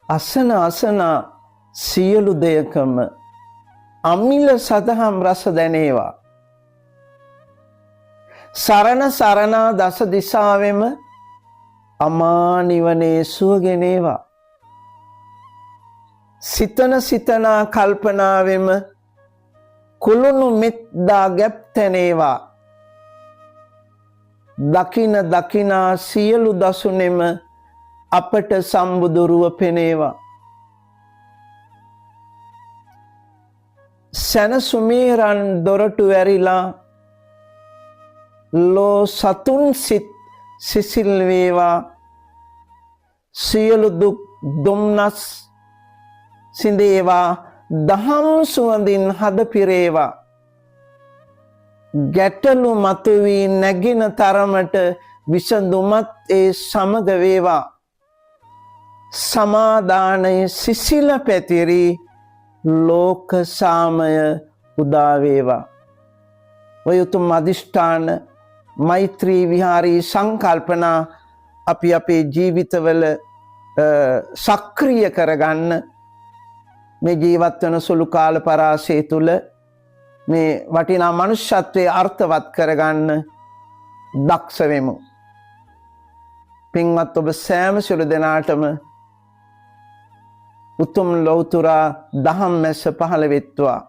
අසන අසන සියලු දෙයකම අමිල සදහම් රස දැනේවා. සරණ සරණා දස දිසාවෙම අමා නිවනේ සුවගෙනේවා. සිතන සිතනා කල්පනාවෙම කුළුණු මෙත්දා ගැප්තැනේවා. දකින දකිනා සියලු දසුනෙම අපට සම්බුදුරුව පෙනේවා. සැනසුමේරන් දොරටු ඇරිලා ලෝ සතුන් සිත් සිසිල් වේවා. සියලු දුක් දුම්නස් සිඳේවා. දහම් සුවඳින් හද පිරේවා. ගැටලු මතුවී නැගින තරමට විසඳුමත් ඒ සමග වේවා. සමාදානය සිසිල පැතිරි ලෝක සාමය උදා වේවා. ඔය උතුම් අධිෂ්ඨාන මෛත්‍රී විහාරී සංකල්පනා අපි අපේ ජීවිතවල සක්‍රිය කරගන්න මේ ජීවත් වන සුළු කාල පරාසය තුල මේ වටිනා මනුෂ්‍යත්වයේ අර්ථවත් කරගන්න දක්ෂ වෙමු. පින්වත් ඔබ සෑම සියලු දෙනාටම උතුම් ලෞතුරා දහම් මැස පහළ වෙත්වා.